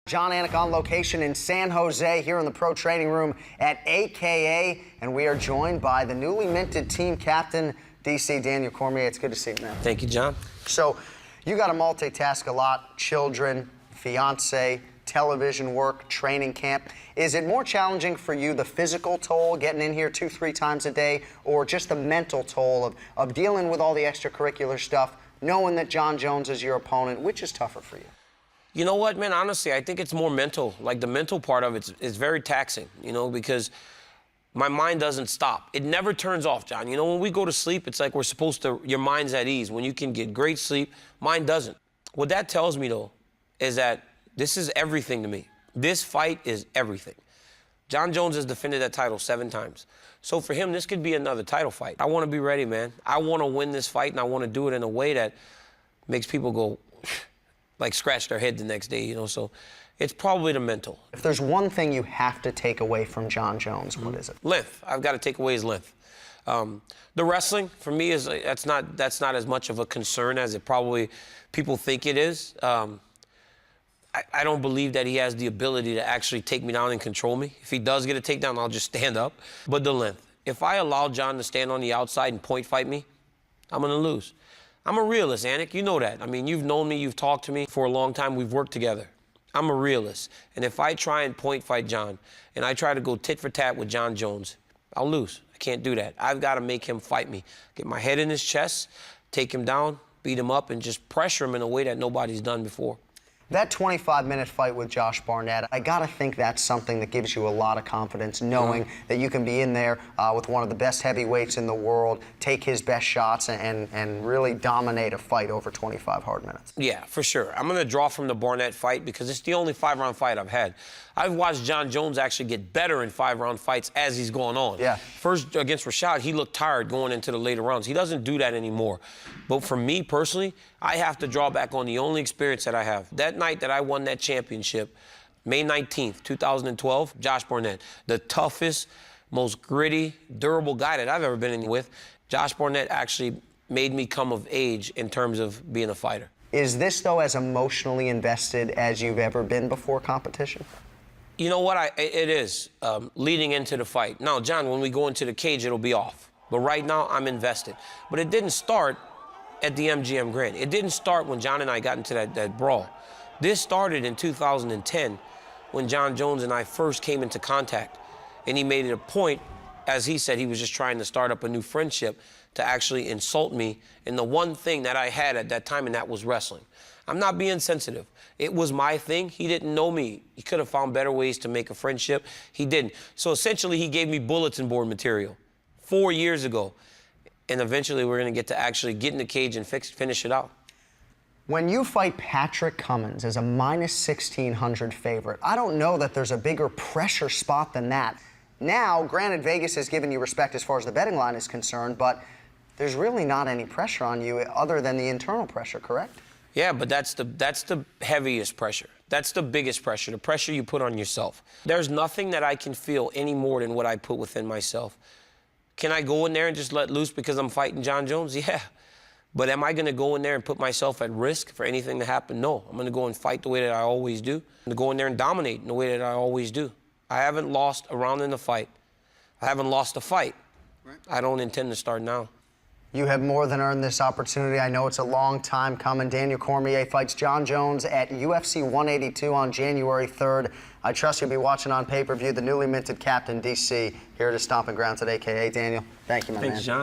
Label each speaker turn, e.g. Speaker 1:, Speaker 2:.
Speaker 1: John Anik on location in San Jose here in the pro training room at AKA, and we are joined by the newly minted team captain, DC Daniel Cormier. It's good to see you, man.
Speaker 2: Thank you, John.
Speaker 1: So you got to multitask a lot: children, fiance, television work, training camp. Is it more challenging for you, the physical toll, getting in here 2-3 times a day, or just the mental toll of dealing with all the extracurricular stuff, knowing that Jon Jones is your opponent? Which is tougher for you?
Speaker 2: You know what, man, honestly, I think it's more mental. Like, the mental part of it is very taxing, you know, because my mind doesn't stop. It never turns off, John. You know, when we go to sleep, it's like we're supposed to, your mind's at ease. When you can get great sleep, mine doesn't. What that tells me, though, is that this is everything to me. This fight is everything. Jon Jones has defended that title 7 times. So for him, this could be another title fight. I want to be ready, man. I want to win this fight, and I want to do it in a way that makes people go, like, scratch their head the next day, you know? So it's probably the mental.
Speaker 1: If there's one thing you have to take away from Jon Jones, what is it?
Speaker 2: Length. I've got to take away his length. The wrestling, for me, is that's not as much of a concern as it probably people think it is. I don't believe that he has the ability to actually take me down and control me. If he does get a takedown, I'll just stand up. But the length. If I allow Jon to stand on the outside and point fight me, I'm going to lose. I'm a realist, Anik. You know that. I mean, you've known me. You've talked to me for a long time. We've worked together. I'm a realist. And if I try and point fight Jon and I try to go tit for tat with Jon Jones, I'll lose. I can't do that. I've got to make him fight me. Get my head in his chest, take him down, beat him up, and just pressure him in a way that nobody's done before.
Speaker 1: That 25-minute fight with Josh Barnett, I got to think that's something that gives you a lot of confidence, knowing that you can be in there with one of the best heavyweights in the world, take his best shots, and really dominate a fight over 25 hard minutes.
Speaker 2: Yeah, for sure. I'm going to draw from the Barnett fight because it's the only 5-round fight I've had. I've watched Jon Jones actually get better in 5-round fights as he's going on.
Speaker 1: Yeah.
Speaker 2: First, against Rashad, he looked tired going into the later rounds. He doesn't do that anymore. But for me, personally, I have to draw back on the only experience that I have. That night that I won that championship, May 19th, 2012, Josh Barnett, the toughest, most gritty, durable guy that I've ever been in with. Josh Barnett actually made me come of age in terms of being a fighter.
Speaker 1: Is this, though, as emotionally invested as you've ever been before competition?
Speaker 2: You know what? It is, leading into the fight. Now, John, when we go into the cage, it'll be off. But right now, I'm invested. But it didn't start at the MGM Grand. It didn't start when Jon and I got into that brawl. This started in 2010 when Jon Jones and I first came into contact. And he made it a point, as he said, he was just trying to start up a new friendship, to actually insult me in the one thing that I had at that time, and that was wrestling. I'm not being sensitive. It was my thing. He didn't know me. He could have found better ways to make a friendship. He didn't. So essentially, he gave me bulletin board material 4 years ago. And eventually, we're going to get to actually get in the cage and finish it out.
Speaker 1: When you fight Patrick Cummins as a -1600 favorite, I don't know that there's a bigger pressure spot than that. Now, granted, Vegas has given you respect as far as the betting line is concerned, but there's really not any pressure on you other than the internal pressure, correct?
Speaker 2: Yeah, but that's the heaviest pressure. That's the biggest pressure, the pressure you put on yourself. There's nothing that I can feel any more than what I put within myself. Can I go in there and just let loose because I'm fighting Jon Jones? Yeah. But am I going to go in there and put myself at risk for anything to happen? No. I'm going to go and fight the way that I always do. I'm going to go in there and dominate in the way that I always do. I haven't lost a round in the fight. I haven't lost a fight. Right. I don't intend to start now.
Speaker 1: You have more than earned this opportunity. I know it's a long time coming. Daniel Cormier fights Jon Jones at UFC 182 on January 3rd. I trust you'll be watching on pay-per-view. The newly minted captain, DC, here at his stomping grounds at AKA. Daniel, thank you, my man.
Speaker 2: Thanks, John.